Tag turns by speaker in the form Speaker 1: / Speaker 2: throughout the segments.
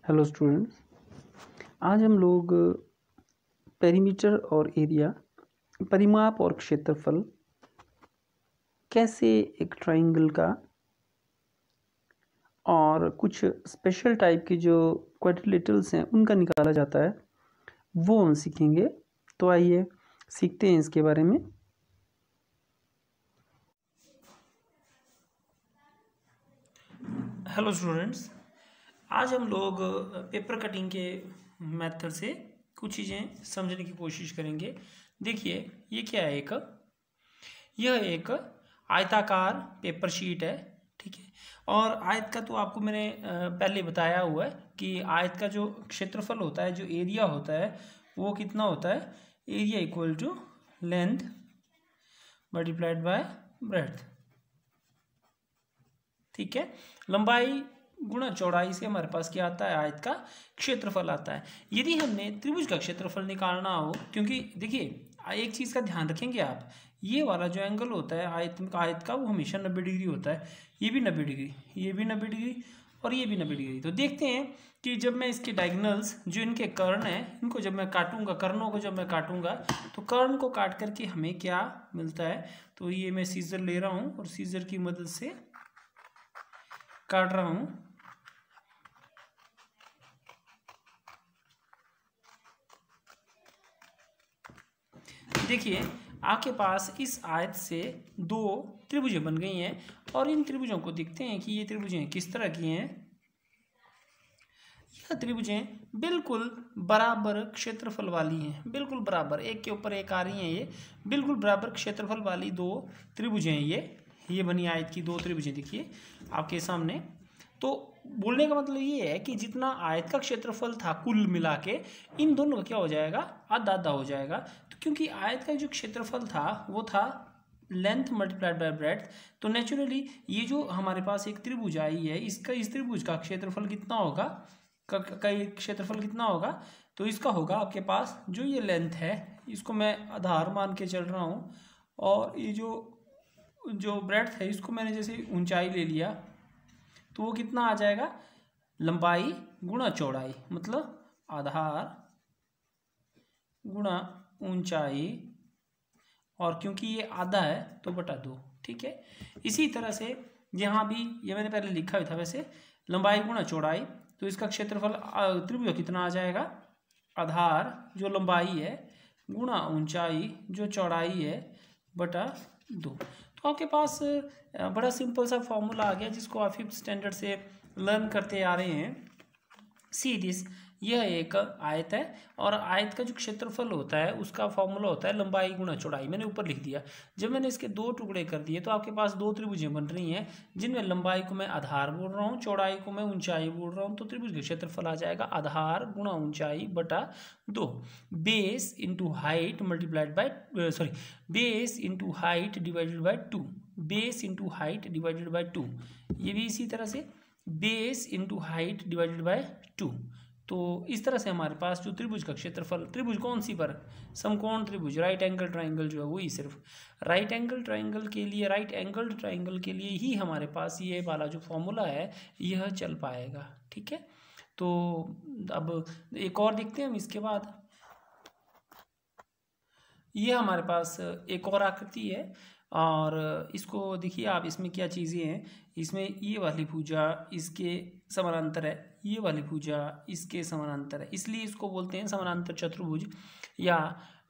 Speaker 1: Hello students, आज हम लोग पेरीमीटर और एरिया, परिमाप और क्षेत्रफल, कैसे एक ट्राइंगल का और कुछ स्पेशल टाइप की जो क्वाड्रिलेटरल्स हैं उनका निकाला जाता है वो हम सीखेंगे। तो आइए सीखते हैं इसके बारे में।
Speaker 2: हेलो स्टूडेंट्स, आज हम लोग पेपर कटिंग के मेथड से कुछ चीज़ें समझने की कोशिश करेंगे। देखिए, ये क्या है, यह एक आयताकार पेपर शीट है, ठीक है। और आयत का तो आपको मैंने पहले बताया हुआ है कि आयत का जो क्षेत्रफल होता है, जो एरिया होता है, वो कितना होता है। Area equal to length multiplied by breadth, ठीक है। लंबाई गुणा चौड़ाई से हमारे पास क्या आता है, आयत का क्षेत्रफल आता है। यदि हमने त्रिभुज का क्षेत्रफल निकालना हो, क्योंकि देखिए एक चीज़ का ध्यान रखेंगे आप, ये वाला जो एंगल होता है आयत का वो हमेशा 90 डिग्री होता है। ये भी 90 डिग्री, ये भी 90 डिग्री और ये भी 90 डिग्री। तो देखते हैं कि जब मैं इसके डायगोनल्स, जो इनके कर्ण हैं, इनको जब मैं काटूंगा, कर्णों को जब मैं काटूंगा, तो कर्ण को काट करके हमें क्या मिलता है। तो ये मैं सीजर ले रहा हूँ और सीजर की मदद से काट रहा हूं। देखिए, आपके पास इस आयत से दो त्रिभुजें बन गई हैं और इन त्रिभुजों को देखते हैं कि ये त्रिभुजें किस तरह की हैं। यह त्रिभुजें बिल्कुल बराबर क्षेत्रफल वाली हैं, बिल्कुल बराबर, एक के ऊपर एक आ रही हैं। ये बिल्कुल बराबर क्षेत्रफल वाली दो त्रिभुजें हैं। ये बनी आयत की दो त्रिभुजें देखिए आपके सामने। तो बोलने का मतलब ये है कि जितना आयत का क्षेत्रफल था कुल मिला के, इन दोनों का क्या हो जाएगा, आधा आधा हो जाएगा। तो क्योंकि आयत का जो क्षेत्रफल था वो था लेंथ मल्टीप्लाइड बाय ब्रेड्थ, तो नेचुरली ये जो हमारे पास एक त्रिभुज आई है, इसका इस त्रिभुज का क्षेत्रफल कितना होगा, का क्षेत्रफल कितना होगा। तो इसका होगा आपके पास जो ये लेंथ है, इसको मैं आधार मान के चल रहा हूँ, और ये जो जो ब्रेड्थ है इसको मैंने जैसे ऊंचाई ले लिया, तो वो कितना आ जाएगा, लंबाई गुणा चौड़ाई, मतलब आधार गुणा ऊंचाई, और क्योंकि ये आधा है तो बटा 2, ठीक है। इसी तरह से यहाँ भी ये मैंने पहले लिखा हुआ था वैसे, लंबाई गुणा चौड़ाई, तो इसका क्षेत्रफल त्रिभुज कितना आ जाएगा, आधार जो लंबाई है गुणा ऊंचाई जो चौड़ाई है बटा 2। तो आपके पास बड़ा सिंपल सा फॉर्मूला आ गया जिसको आप 5th स्टैंडर्ड से लर्न करते आ रहे हैं। सी दिस, यह एक आयत है और आयत का जो क्षेत्रफल होता है उसका फॉर्मूला होता है लंबाई गुणा चौड़ाई। मैंने ऊपर लिख दिया। जब मैंने इसके दो टुकड़े कर दिए तो आपके पास दो त्रिभुजें बन रही हैं, जिनमें लंबाई को मैं आधार बोल रहा हूँ, चौड़ाई को मैं ऊंचाई बोल रहा हूँ। तो त्रिभुज का क्षेत्रफल आ जाएगा आधार गुणा ऊंचाई बटा 2। Base into height multiplied by base into height divided by 2, base into height divided by 2। ये भी इसी तरह से base into height divided by 2। तो इस तरह से हमारे पास जो त्रिभुज का क्षेत्रफल, त्रिभुज कौन सी पर, समकोण त्रिभुज, राइट एंगल ट्राइंगल जो है वही, सिर्फ राइट एंगल ट्राइंगल के लिए, राइट एंगल ट्राइंगल के लिए ही हमारे पास ये वाला जो फॉर्मूला है यह चल पाएगा, ठीक है। तो अब एक और देखते हैं हम इसके बाद। ये हमारे पास एक और आकृति है और इसको देखिए आप, इसमें क्या चीज़ें हैं। इसमें ये वाली भुजा इसके समानांतर है, ये वाली भुजा इसके समानांतर है, इसलिए इसको बोलते हैं समानांतर चतुर्भुज, या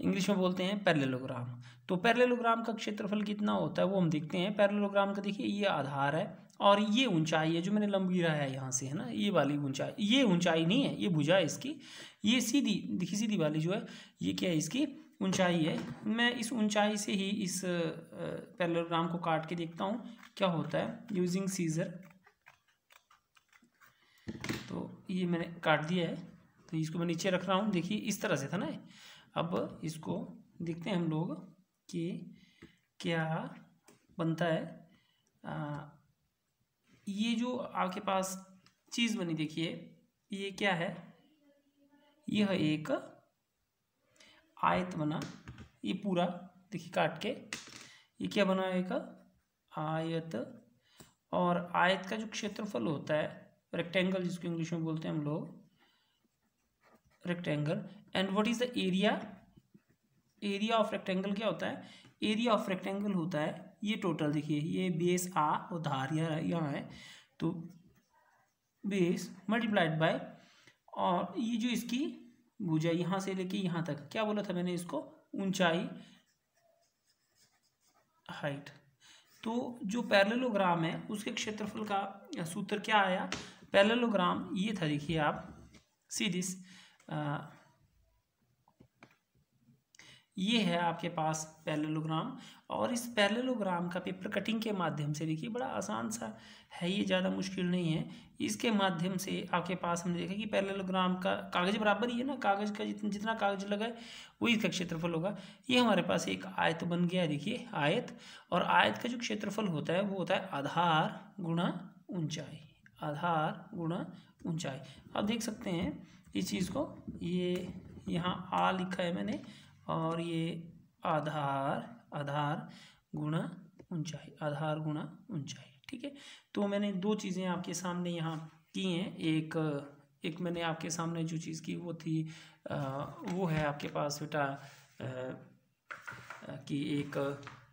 Speaker 2: इंग्लिश में बोलते हैं पैरेललोग्राम। तो पैरेललोग्राम का क्षेत्रफल कितना होता है वो हम देखते हैं। पैरेललोग्राम का देखिए, ये आधार है और ये ऊंचाई है जो मैंने लंब गिरा है यहाँ से, है ना, ये वाली ऊंचाई, ये ऊंचाई नहीं है, ये भुजा है इसकी। ये सीधी देखिए, सीधी वाली जो है ये क्या है, इसकी ऊंचाई है। मैं इस ऊंचाई से ही इस पैरेललोग्राम को काट के देखता हूँ क्या होता है यूजिंग सीजर। तो ये मैंने काट दिया है, तो इसको मैं नीचे रख रहा हूँ। देखिए इस तरह से था ना। अब इसको देखते हैं हम लोग कि क्या बनता है। ये जो आपके पास चीज़ बनी, देखिए ये क्या है, यह एक आयत बना, ये पूरा देखिए काट के, ये क्या बना, एक आयत। और आयत का जो क्षेत्रफल होता है, रेक्टेंगल जिसको इंग्लिश में बोलते हैं हम लोग, rectangle and what is the area, area of rectangle क्या होता है, एरिया ऑफ रेक्टेंगल होता है ये टोटल, देखिए ये बेस आ और धार यहाँ है, तो बेस मल्टीप्लाइड बाय, और ये जो इसकी भुजा यहाँ से लेके यहाँ तक, क्या बोला था मैंने इसको, ऊंचाई हाइट। तो जो पैरेललोग्राम है उसके क्षेत्रफल का सूत्र क्या आया, पैरेललोग्राम ये था, देखिए आप सी दिस, ये है आपके पास पैरेललोग्राम, और इस पैरेललोग्राम का पेपर कटिंग के माध्यम से, देखिए बड़ा आसान सा है ये, ज़्यादा मुश्किल नहीं है, इसके माध्यम से आपके पास हमने देखा कि पैरेललोग्राम का कागज बराबर ही है ना, कागज का जितना कागज लगा है वही इसका क्षेत्रफल होगा। ये हमारे पास एक आयत बन गया, देखिए आयत, और आयत का जो क्षेत्रफल होता है वो होता है आधार गुणा ऊंचाई, आधार गुणा ऊंचाई। आप देख सकते हैं इस चीज़ को, ये यहाँ आ लिखा है मैंने, और ये आधार, आधार गुणा ऊंचाई, आधार गुणा ऊंचाई, ठीक है। तो मैंने दो चीज़ें आपके सामने यहाँ की हैं, एक मैंने आपके सामने जो चीज़ की वो थी वो है आपके पास बेटा कि एक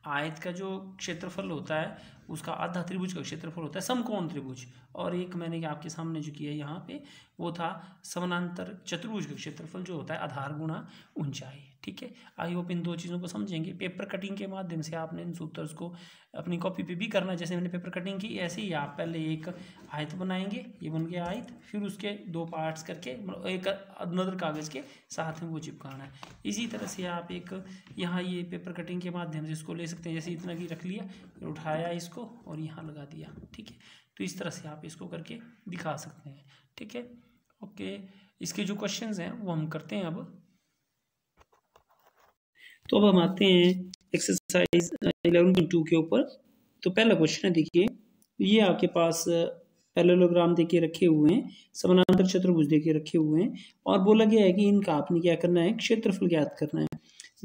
Speaker 2: आयत का जो क्षेत्रफल होता है उसका आधा त्रिभुज का क्षेत्रफल होता है समकोण त्रिभुज, और एक मैंने आपके सामने जो किया यहाँ पे वो था समानांतर चतुर्भुज का क्षेत्रफल जो होता है आधार गुणा ऊंचाई, ठीक है। आई होप इन दो चीज़ों को समझेंगे। पेपर कटिंग के माध्यम से आपने इन सूत्रों को अपनी कॉपी पे भी करना, जैसे मैंने पेपर कटिंग की ऐसे ही आप पहले एक आयत बनाएंगे, ये बन गया आयत, फिर उसके दो पार्ट्स करके एक अदर कागज़ के साथ में वो चिपकाना है। इसी तरह से आप एक यहाँ ये पेपर कटिंग के माध्यम से इसको ले सकते हैं, जैसे इतना की रख लिया, फिर उठाया इसको और यहाँ लगा दिया, ठीक है। तो इस तरह से आप इसको करके दिखा सकते हैं, ठीक है। ओके, इसके जो क्वेश्चंस हैं वो हम करते हैं अब। तो अब हम आते हैं एक्सरसाइज 11.2 के ऊपर। तो पहला क्वेश्चन है, देखिए ये आपके पास पैरेललोग्राम देके रखे हुए हैं, समानांतर चतुर्भुज देके रखे हुए हैं, और बोला गया है कि इनका आपने क्या करना है, क्षेत्रफल ज्ञात करना है।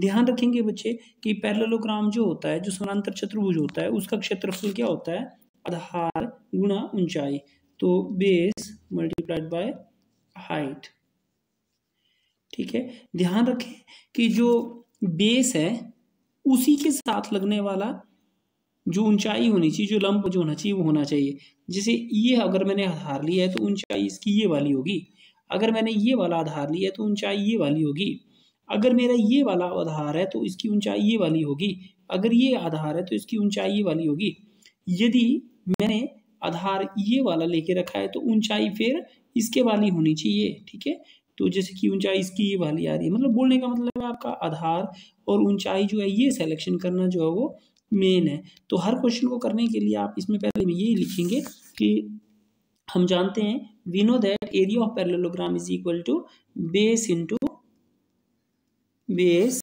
Speaker 2: ध्यान रखेंगे बच्चे कि पैरेललोग्राम जो होता है, जो समानांतर चतुर्भुज होता है, उसका क्षेत्रफल क्या होता है, आधार गुणा ऊंचाई, तो बेस मल्टीप्लाइड बाय हाइट, ठीक है। ध्यान रखें कि जो बेस है उसी के साथ लगने वाला जो ऊंचाई होनी चाहिए, जो लंब जो होना चाहिए वो होना चाहिए। जैसे ये अगर मैंने आधार लिया है तो ऊंचाई इसकी ये वाली होगी, अगर मैंने ये वाला आधार लिया है तो ऊंचाई ये वाली होगी, अगर मेरा ये वाला आधार है तो इसकी ऊंचाई ये वाली होगी, अगर ये आधार है तो इसकी ऊंचाई ये वाली होगी। यदि मैंने आधार ये वाला लेके रखा है तो ऊंचाई फिर इसके वाली होनी चाहिए, ठीक है। तो जैसे कि ऊंचाई इसकी ये वाली आ रही है, मतलब बोलने का मतलब है आपका आधार और ऊंचाई जो है ये सिलेक्शन करना जो है वो मेन है। तो हर क्वेश्चन को करने के लिए आप इसमें पहले में ये लिखेंगे कि हम जानते हैं, we know that area of parallelogram is equal to base into base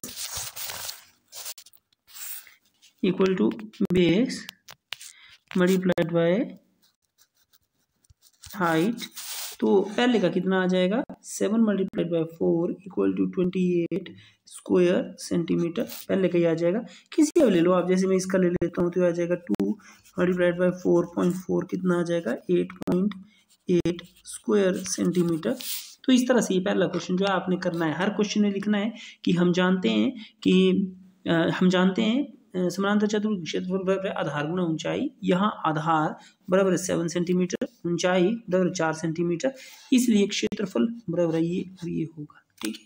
Speaker 2: equal to base multiplied by height. तो पहले का कितना आ जाएगा, 7 multiplied by 4 equal to 28 square centimetre, पहले का ही आ जाएगा। किसी का ले लो आप, जैसे मैं इसका ले लेता हूँ तो आ जाएगा 2 मल्टीप्लाइड बाय 4.4 कितना आ जाएगा, 8.8 स्क्वायर सेंटीमीटर। तो इस तरह से ये पहला क्वेश्चन जो है आपने करना है। हर क्वेश्चन में लिखना है कि हम जानते हैं समानांतर चतुर्भुज क्षेत्रफल बराबर आधार गुणा ऊंचाई, यहाँ आधार बराबर 7 सेंटीमीटर, ऊंचाई बराबर 4 सेंटीमीटर, इसलिए क्षेत्रफल बराबर ये होगा, ठीक है।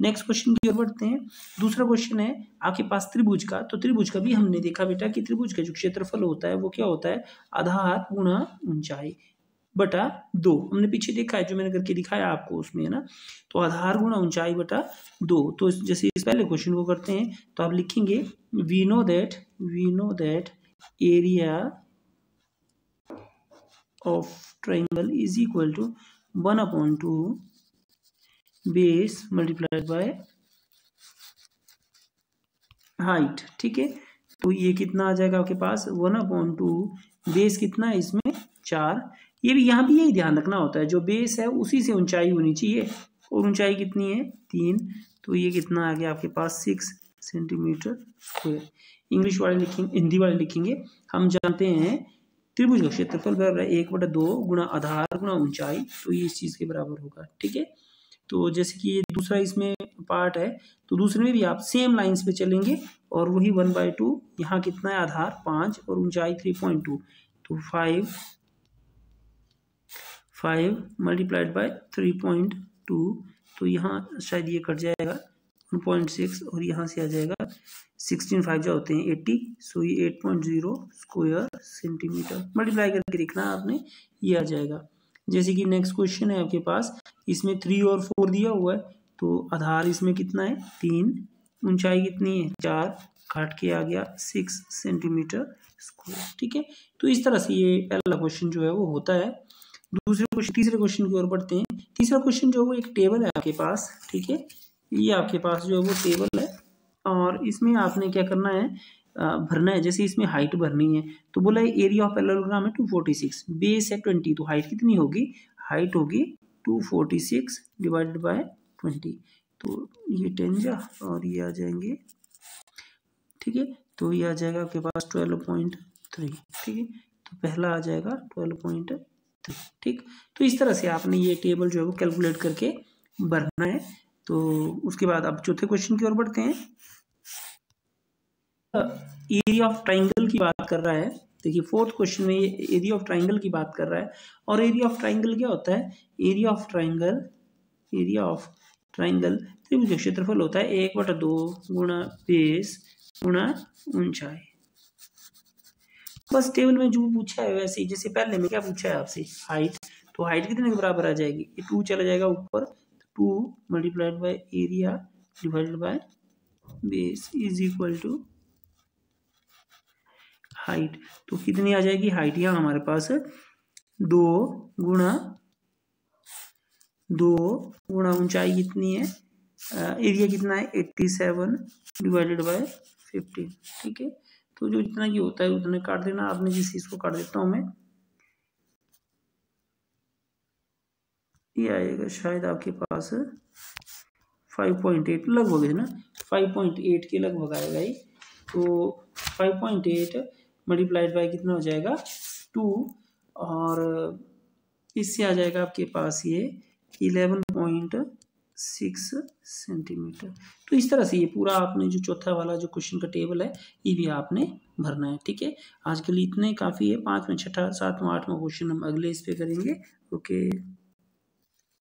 Speaker 2: नेक्स्ट क्वेश्चन की ओर बढ़ते हैं। दूसरा क्वेश्चन है आपके पास त्रिभुज का। तो त्रिभुज का भी हमने देखा बेटा कि त्रिभुज का जो क्षेत्रफल होता है वो क्या होता है, आधार गुणा ऊंचाई बटा 2। हमने पीछे देखा है, जो मैंने करके दिखाया आपको उसमें, है ना। तो आधार गुणा ऊंचाई बटा 2। तो जैसे इस पहले क्वेश्चन को करते हैं तो आप लिखेंगे we know that area of triangle is equal to 1/2 base multiplied by height, ठीक है। तो ये कितना आ जाएगा आपके पास, 1/2 बेस कितना है इसमें 4। ये भी यहाँ भी यही ध्यान रखना होता है, जो बेस है उसी से ऊंचाई होनी चाहिए, और ऊंचाई कितनी है 3। तो ये कितना आ गया आपके पास 6 सेंटीमीटर स्क्वायर। इंग्लिश वाले लिखेंगे, हिंदी वाले लिखेंगे, हम जानते हैं त्रिभुज का क्षेत्रफल बराबर 1/2 गुणा आधार गुणा ऊंचाई, तो ये इस चीज़ के बराबर होगा, ठीक है। तो जैसे कि ये दूसरा इसमें पार्ट है, तो दूसरे में भी आप सेम लाइंस पे चलेंगे और वही 1/2, यहाँ कितना है आधार 5 और ऊंचाई 3.2, तो 5 मल्टीप्लाइड बाय 3.2, तो यहाँ शायद ये कट जाएगा 1.6 और यहाँ से आ जाएगा 16 5 जो होते हैं 80, सो ये 8.0 स्क्वायर सेंटीमीटर। मल्टीप्लाई करके देखना आपने, ये आ जाएगा। जैसे कि नेक्स्ट क्वेश्चन है आपके पास, इसमें 3 और 4 दिया हुआ है, तो आधार इसमें कितना है 3, ऊंचाई कितनी है 4, काट के आ गया 6 सेंटीमीटर स्क्वायर। ठीक है, तो इस तरह से ये पहला क्वेश्चन जो है वो होता है। तीसरे क्वेश्चन की ओर बढ़ते हैं। तीसरा क्वेश्चन जो है वो एक टेबल है आपके पास। ठीक है, ये आपके पास जो है वो टेबल है और इसमें आपने क्या करना है, भरना है। जैसे इसमें हाइट भरनी है, तो बोला है एरिया ऑफ पैरेललोग्राम है 246, बेस है 20, तो हाइट कितनी होगी, हाइट होगी 246 डिवाइडेड बाय 20, तो ये 10 जा और ये आ जाएंगे। ठीक है, तो ये आ जाएगा आपके पास 12.3। ठीक है, तो पहला आ जाएगा 12.3। ठीक, तो इस तरह से आपने ये टेबल जो है वो कैलकुलेट करके भरना है। तो उसके बाद अब चौथे क्वेश्चन की ओर बढ़ते हैं। एरिया ऑफ ट्राइंगल की बात कर रहा है। देखिए फोर्थ क्वेश्चन में ये एरिया ऑफ ट्राइंगल की बात कर रहा है। और एरिया ऑफ ट्राइंगल क्या होता है, एरिया ऑफ ट्राइंगल त्रिभुज का क्षेत्रफल होता है 1/2 गुणा बेस गुणा ऊंचाई। बस टेबल में जो पूछा है वैसे ही, जैसे पहले में क्या पूछा है आपसे, हाइट, तो हाइट कितने के बराबर आ जाएगी, ये 2 चला जाएगा ऊपर, 2 multiplied by area divided by base is equal to height. तो कितनी आ जाएगी हाइट, यहाँ हमारे पास 2 गुणा ऊंचाई कितनी है, एरिया कितना है 87 डिवाइडेड बाय 15। ठीक है, तो जो जितना ये होता है उतने काट देना आपने, जिस चीज को काट देता हूं मैं, ये आएगा शायद आपके पास 5.8 लगभग है ना, 5.8 के लगभग आएगा ये। तो 5.8 मल्टीप्लाइड बाय कितना हो जाएगा 2 और इससे आ जाएगा आपके पास ये 11.6 सेंटीमीटर। तो इस तरह से ये पूरा आपने जो चौथा वाला जो क्वेश्चन का टेबल है ये भी आपने भरना है। ठीक है, आज के लिए इतने काफ़ी है। 5वां 6वां 7वां 8वां क्वेश्चन हम अगले इस पे करेंगे। ओके।